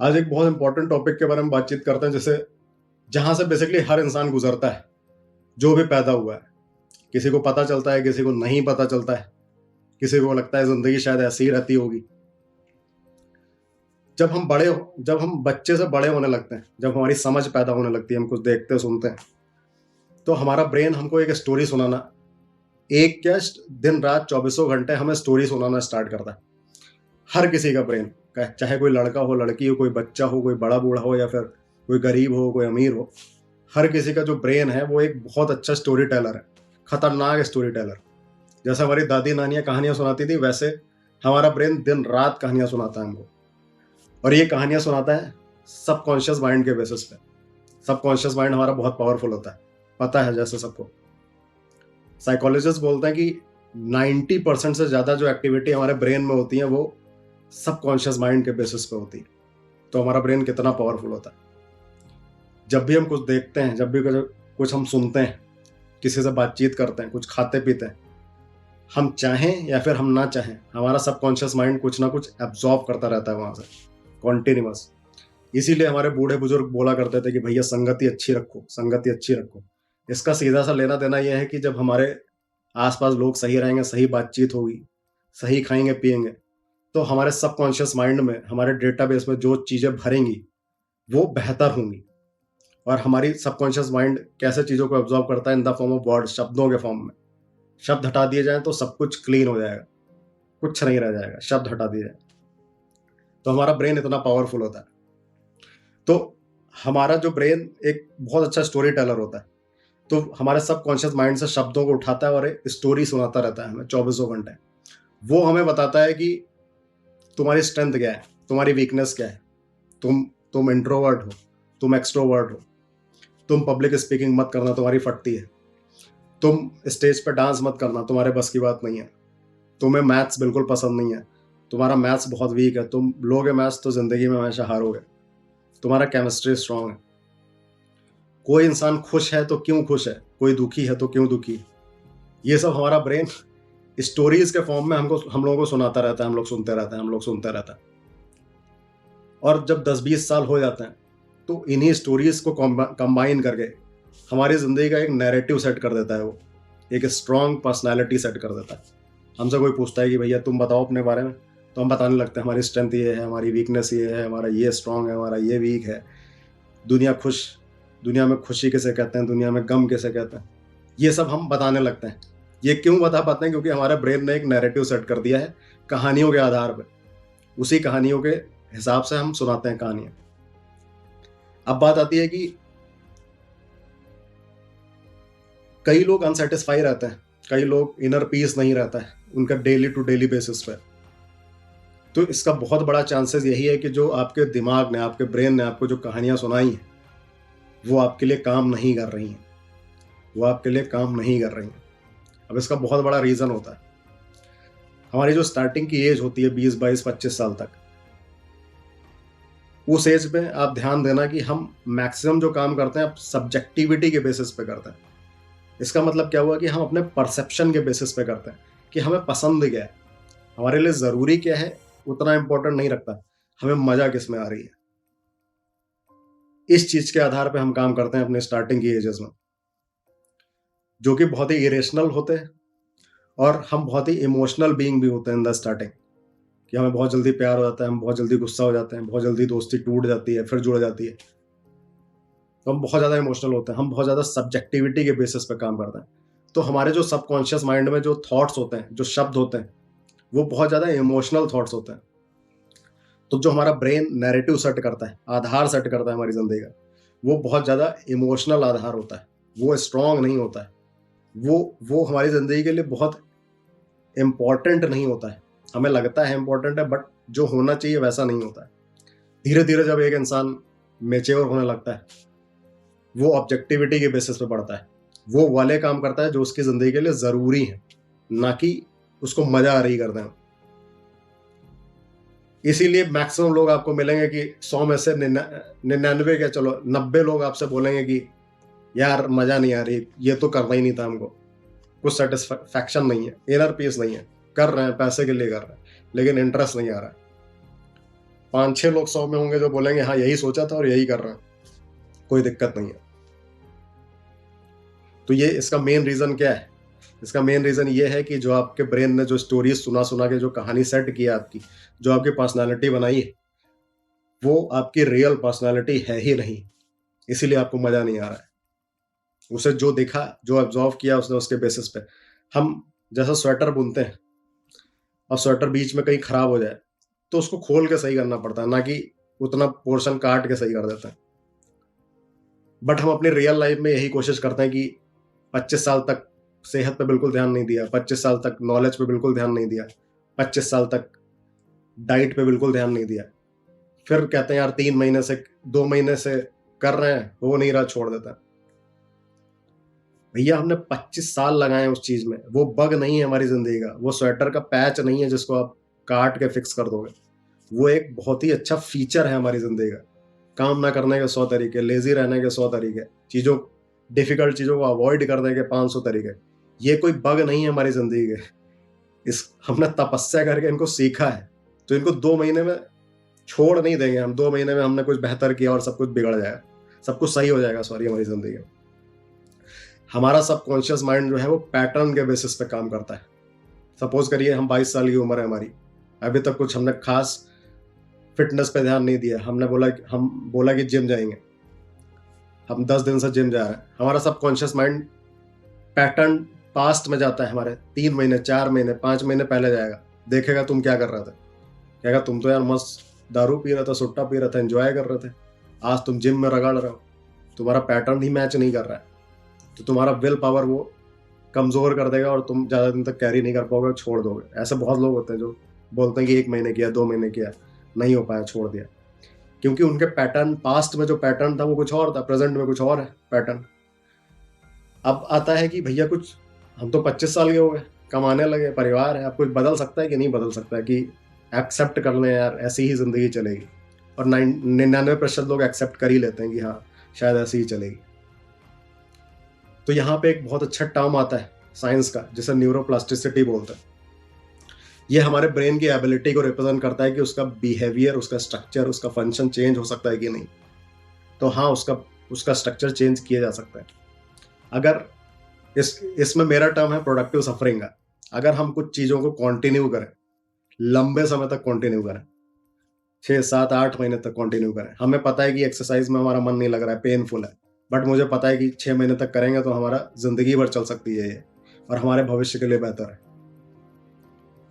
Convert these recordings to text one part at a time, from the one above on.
आज एक बहुत इंपॉर्टेंट टॉपिक के बारे में बातचीत करते हैं, जैसे जहां से बेसिकली हर इंसान गुजरता है, जो भी पैदा हुआ है। किसी को पता चलता है, किसी को नहीं पता चलता है, किसी को लगता है जिंदगी शायद ऐसी ही रहती होगी। जब हम बच्चे से बड़े होने लगते हैं, जब हमारी समझ पैदा होने लगती है, हम कुछ देखते सुनते हैं, तो हमारा ब्रेन हमको एक स्टोरी सुनाना, एक क्या, दिन रात चौबीसों घंटे हमें स्टोरी सुनाना स्टार्ट करता है। हर किसी का ब्रेन, चाहे कोई लड़का हो, लड़की हो, कोई बच्चा हो, कोई बड़ा बूढ़ा हो, या फिर कोई गरीब हो, कोई अमीर हो, हर किसी का जो ब्रेन है वो एक बहुत अच्छा स्टोरी टेलर है, खतरनाक स्टोरी टेलर। जैसे हमारी दादी नानियां कहानियां सुनाती थी, वैसे हमारा ब्रेन दिन रात कहानियां सुनाता है हमको। और ये कहानियां सुनाता है सबकॉन्शियस माइंड के बेसिस पे। सबकॉन्शियस माइंड हमारा बहुत पावरफुल होता है, पता है जैसे सबको। साइकोलॉजिस्ट बोलते हैं कि 90% से ज्यादा जो एक्टिविटी हमारे ब्रेन में होती है वो सबकॉन्शियस माइंड के बेसिस पे होती है। तो हमारा ब्रेन कितना पावरफुल होता है। जब भी हम कुछ देखते हैं, जब भी कुछ हम सुनते हैं, किसी से बातचीत करते हैं, कुछ खाते पीते हैं, हम चाहें या फिर हम ना चाहें, हमारा सबकॉन्शियस माइंड कुछ ना कुछ एब्जॉर्ब करता रहता है वहां से, कॉन्टिन्यूअस। इसीलिए हमारे बूढ़े बुजुर्ग बोला करते थे कि भैया संगति अच्छी रखो, संगति अच्छी रखो। इसका सीधा सा लेना देना यह है कि जब हमारे आसपास लोग सही रहेंगे, सही बातचीत होगी, सही खाएंगे पिएंगे, तो हमारे सबकॉन्शियस माइंड में, हमारे डेटाबेस में जो चीजें भरेंगी वो बेहतर होंगी। और हमारी सबकॉन्शियस माइंड कैसे चीजों को एब्जॉर्ब करता है, in the form of word, शब्दों के फॉर्म में। शब्द हटा दिए जाए तो सब कुछ क्लीन हो जाएगा, कुछ नहीं रह जाएगा, शब्द हटा दिए जाए। तो हमारा ब्रेन इतना पावरफुल होता है। तो हमारा जो ब्रेन एक बहुत अच्छा स्टोरी टेलर होता है। तो हमारे सबकॉन्शियस माइंड से शब्दों को उठाता है और एक स्टोरी सुनाता रहता है हमें चौबीसों घंटे। वो हमें बताता है कि तुम्हारी स्ट्रेंथ क्या है, तुम्हारी वीकनेस क्या है, तुम इंट्रोवर्ट हो, तुम एक्सट्रोवर्ट हो, तुम पब्लिक स्पीकिंग मत करना, तुम्हारी फटती है, तुम स्टेज पे डांस मत करना, तुम्हारे बस की बात नहीं है, तुम्हें मैथ्स बिल्कुल पसंद नहीं है, तुम्हारा मैथ्स बहुत वीक है, तुम लोगे मैथ्स तो जिंदगी में हमेशा हारोगे, तुम्हारा केमिस्ट्री स्ट्रांग है। कोई इंसान खुश है तो क्यों खुश है, कोई दुखी है तो क्यों दुखी है। ये सब हमारा ब्रेन स्टोरीज के फॉर्म में हम लोगों को सुनाता रहता है, हम लोग सुनते रहते हैं, हम लोग सुनते रहते हैं। और जब 10-20 साल हो जाते हैं तो इन्हीं स्टोरीज को कंबाइन करके हमारी जिंदगी का एक नैरेटिव सेट कर देता है, वो एक स्ट्रांग पर्सनैलिटी सेट कर देता है। हमसे कोई पूछता है कि भैया तुम बताओ अपने बारे में, तो हम बताने लगते हैं हमारी स्ट्रेंथ ये है, हमारी वीकनेस ये है, हमारा ये स्ट्रांग है, हमारा ये वीक है। दुनिया में खुशी किसे कहते हैं, दुनिया में गम किसे कहते हैं, ये सब हम बताने लगते हैं। ये क्यों बता पाते हैं? क्योंकि हमारे ब्रेन ने एक नैरेटिव सेट कर दिया है कहानियों के आधार पर। उसी कहानियों के हिसाब से हम सुनाते हैं कहानियां। अब बात आती है कि कई लोग अनसेटिस्फाई रहते हैं, कई लोग इनर पीस नहीं रहता है उनका डेली टू डेली बेसिस पे। तो इसका बहुत बड़ा चांसेस यही है कि जो आपके दिमाग ने, आपके ब्रेन ने आपको जो कहानियां सुनाई हैं वो आपके लिए काम नहीं कर रही हैं, वो आपके लिए काम नहीं कर रही हैं। अब इसका बहुत बड़ा रीजन होता है हमारी जो स्टार्टिंग की एज होती है 20, 22, 25 साल तक। उस एज में आप ध्यान देना कि हम मैक्सिमम जो काम करते हैं सब्जेक्टिविटी के बेसिस पे करते हैं। इसका मतलब क्या हुआ कि हम अपने परसेप्शन के बेसिस पे करते हैं कि हमें पसंद क्या है, हमारे लिए जरूरी क्या है, उतना इंपॉर्टेंट नहीं रखता, हमें मजा किस में आ रही है। इस चीज के आधार पे हम काम करते हैं अपने स्टार्टिंग की एजेस में, जो कि बहुत ही इरेशनल होते हैं। और हम बहुत ही इमोशनल बीइंग भी होते हैं इन द स्टार्टिंग, कि हमें बहुत जल्दी प्यार हो जाता है, हम बहुत जल्दी गुस्सा हो जाते हैं, बहुत जल्दी दोस्ती टूट जाती है फिर जुड़ जाती है। तो हम बहुत ज़्यादा इमोशनल होते हैं, हम बहुत ज़्यादा सब्जेक्टिविटी के बेसिस पे काम करते हैं। तो हमारे जो सबकॉन्शियस माइंड में जो थॉट्स होते हैं, जो शब्द होते हैं, वो बहुत ज़्यादा इमोशनल थॉट्स होते हैं। तो जो हमारा ब्रेन नैरेटिव सेट करता है, आधार सेट करता है हमारी जिंदगी का, वो बहुत ज़्यादा इमोशनल आधार होता है, वो स्ट्रांग नहीं होता है, वो हमारी ज़िंदगी के लिए बहुत इम्पॉर्टेंट नहीं होता है। हमें लगता है इम्पॉर्टेंट है, बट जो होना चाहिए वैसा नहीं होता है। धीरे धीरे जब एक इंसान मेच्योर होने लगता है, वो ऑब्जेक्टिविटी के बेसिस पे बढ़ता है, वो वाले काम करता है जो उसकी जिंदगी के लिए जरूरी है, ना कि उसको मजा आ रही करते हैं। इसीलिए मैक्सिमम लोग आपको मिलेंगे कि 100 में से 99 क्या, चलो 90 लोग आपसे बोलेंगे कि यार मजा नहीं आ रही, ये तो करना ही नहीं था हमको, कुछ सेटिस्फैक्शन नहीं है, इनर पीस नहीं है, कर रहे हैं पैसे के लिए कर रहे हैं लेकिन इंटरेस्ट नहीं आ रहा है। 5-6 लोग 100 में होंगे जो बोलेंगे हाँ यही सोचा था और यही कर रहे हैं, कोई दिक्कत नहीं है। तो ये इसका मेन रीजन क्या है? इसका मेन रीजन ये है कि जो आपके ब्रेन ने जो स्टोरी सुना सुना के जो कहानी सेट किया आपकी, जो आपकी पर्सनालिटी बनाई है, वो आपकी रियल पर्सनालिटी है ही नहीं, इसीलिए आपको मजा नहीं आ रहा है। उसे जो दिखा, जो ऑब्जर्व किया उसने, उसके बेसिस पे हम जैसा स्वेटर बुनते हैं, और स्वेटर बीच में कहीं खराब हो जाए तो उसको खोल के सही करना पड़ता है, ना कि उतना पोर्शन काट के सही कर देते हैं। बट हम अपनी रियल लाइफ में यही कोशिश करते हैं कि 25 साल तक सेहत पे बिल्कुल ध्यान नहीं दिया, 25 साल तक नॉलेज पे बिल्कुल ध्यान नहीं दिया, 25 साल तक डाइट पे बिल्कुल ध्यान नहीं दिया, फिर कहते हैं यार 3 महीने से 2 महीने से कर रहे हैं, हो नहीं रहा, छोड़ देता है। भैया हमने 25 साल लगाए उस चीज में, वो बग नहीं है हमारी जिंदगी का, वो स्वेटर का पैच नहीं है जिसको आप काट के फिक्स कर दोगे, वो एक बहुत ही अच्छा फीचर है हमारी जिंदगी का। काम ना करने के 100 तरीके, लेजी रहने के 100 तरीके, चीजों डिफिकल्ट चीजों को अवॉइड करने के 500 तरीके, ये कोई बग नहीं है हमारी जिंदगी के। इस हमने तपस्या करके इनको सीखा है, तो इनको 2 महीने में छोड़ नहीं देंगे हम। 2 महीने में हमने कुछ बेहतर किया और सब कुछ बिगड़ जाएगा, सब कुछ सही हो जाएगा सॉरी हमारी जिंदगी में। हमारा सबकॉन्शियस माइंड जो है वो पैटर्न के बेसिस पे काम करता है। सपोज करिए हम 22 साल की उम्र है हमारी, अभी तक कुछ हमने खास फिटनेस पे ध्यान नहीं दिया, हमने बोला कि जिम जाएंगे, हम 10 दिन से जिम जा रहे हैं। हमारा सबकॉन्शियस माइंड पैटर्न पास्ट में जाता है, हमारे 3 महीने 4 महीने 5 महीने पहले जाएगा, देखेगा तुम क्या कर रहे थे, कहेगा तुम तो यार मस्त दारू पी रहा था, सुट्टा पी रहा था, एंजॉय कर रहे थे, आज तुम जिम में रगड़ रहे हो। तुम्हारा पैटर्न ही मैच नहीं कर रहा है, तो तुम्हारा विल पावर वो कमजोर कर देगा और तुम ज्यादा दिन तक कैरी नहीं कर पाओगे, छोड़ दोगे। ऐसे बहुत लोग होते हैं जो बोलते हैं कि 1 महीने किया 2 महीने किया, नहीं हो पाया, छोड़ दिया, क्योंकि उनके पैटर्न, पास्ट में जो पैटर्न था वो कुछ और था, प्रेजेंट में कुछ और है पैटर्न। अब आता है कि भैया कुछ, हम तो 25 साल के हो गए, कमाने लगे, परिवार है, अब कुछ बदल सकता है कि नहीं बदल सकता है, कि एक्सेप्ट कर लें यार ऐसी ही जिंदगी चलेगी। और 99% लोग एक्सेप्ट कर ही लेते हैं कि हाँ शायद ऐसी ही चलेगी। तो यहाँ पे एक बहुत अच्छा टर्म आता है साइंस का, जिसे न्यूरोप्लास्टिसिटी बोलते हैं। ये हमारे ब्रेन की एबिलिटी को रिप्रेजेंट करता है कि उसका बिहेवियर, उसका स्ट्रक्चर, उसका फंक्शन चेंज हो सकता है कि नहीं। तो हाँ, उसका स्ट्रक्चर चेंज किया जा सकता है। अगर इसमें मेरा टर्म है प्रोडक्टिव सफरिंग का। अगर हम कुछ चीज़ों को कंटिन्यू करें, लंबे समय तक कंटिन्यू करें, 6, 7, 8 महीने तक कंटिन्यू करें, हमें पता है कि एक्सरसाइज में हमारा मन नहीं लग रहा है, पेनफुल है, बट मुझे पता है कि 6 महीने तक करेंगे तो हमारा जिंदगी भर चल सकती है ये, और हमारे भविष्य के लिए बेहतर है।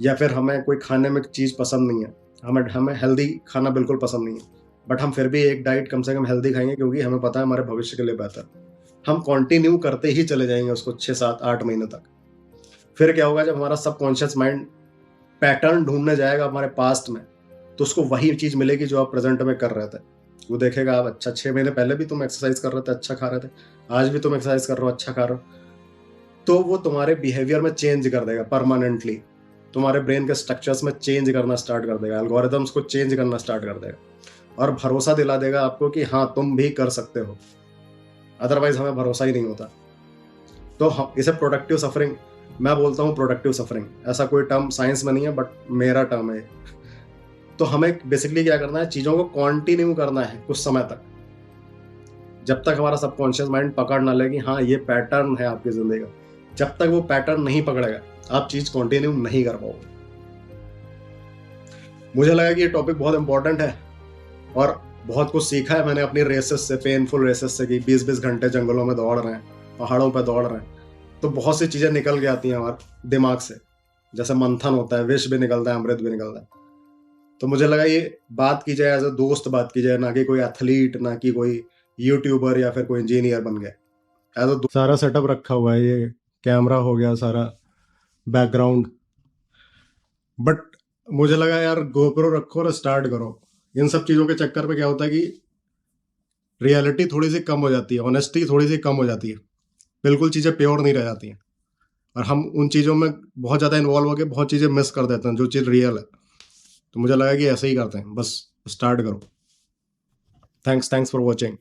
या फिर हमें कोई खाने में चीज़ पसंद नहीं है, हमें हेल्दी खाना बिल्कुल पसंद नहीं है, बट हम फिर भी एक डाइट कम से कम हेल्दी खाएंगे क्योंकि हमें पता है हमारे भविष्य के लिए बेहतर। हम कंटिन्यू करते ही चले जाएंगे उसको 6, 7, 8 महीने तक। फिर क्या होगा, जब हमारा सबकॉन्शियस माइंड पैटर्न ढूंढने जाएगा हमारे पास्ट में, तो उसको वही चीज़ मिलेगी जो आप प्रेजेंट में कर रहे थे। वो देखेगा आप, अच्छा 6 महीने पहले भी तुम एक्सरसाइज कर रहे थे, अच्छा खा रहे थे, आज भी तुम एक्सरसाइज कर रहे हो, अच्छा खा रहे हो, तो वो तुम्हारे बिहेवियर में चेंज कर देगा परमानेंटली, तुम्हारे ब्रेन के स्ट्रक्चर्स में चेंज करना स्टार्ट कर देगा, एल्गोरिदम्स को चेंज करना स्टार्ट कर देगा, और भरोसा दिला देगा आपको कि हाँ तुम भी कर सकते हो। अदरवाइज हमें भरोसा ही नहीं होता। तो हम इसे प्रोडक्टिव सफरिंग, मैं बोलता हूँ प्रोडक्टिव सफरिंग, ऐसा कोई टर्म साइंस में नहीं है, बट मेरा टर्म है। तो हमें बेसिकली क्या करना है, चीज़ों को कंटिन्यू करना है कुछ समय तक, जब तक हमारा सबकॉन्शियस माइंड पकड़ ना ले कि हाँ ये पैटर्न है आपकी जिंदगी का। जब तक वो पैटर्न नहीं पकड़ेगा, आप चीज कंटिन्यू नहीं कर पाओगे। मुझे लगा कि ये टॉपिक बहुत इंपॉर्टेंट है, और बहुत कुछ सीखा है मैंने अपनी रेसेस से, पेनफुल रेसेस से, कि 20-20 घंटे जंगलों में दौड़ रहे हैं, पहाड़ों पर दौड़ रहे हैं, तो बहुत सी चीजें निकल के आती हैं हमारे दिमाग से, जैसे मंथन होता है, विष भी निकलता है, अमृत भी निकलता है। तो मुझे लगा ये बात की जाए, एज अ दोस्त बात की जाए, ना कि कोई एथलीट, ना कि कोई यूट्यूबर या फिर कोई इंजीनियर बन गया। एज अ सारा सेटअप रखा हुआ है, ये कैमरा हो गया, सारा बैकग्राउंड, बट मुझे लगा यार गोप्रो रखो और स्टार्ट करो। इन सब चीज़ों के चक्कर में क्या होता है कि रियलिटी थोड़ी सी कम हो जाती है, ऑनेस्टी थोड़ी सी कम हो जाती है, बिल्कुल चीज़ें प्योर नहीं रह जाती हैं, और हम उन चीज़ों में बहुत ज़्यादा इन्वॉल्व होकर बहुत चीज़ें मिस कर देते हैं जो चीज़ रियल है। तो मुझे लगा कि ऐसे ही करते हैं, बस स्टार्ट करो। Thanks for watching.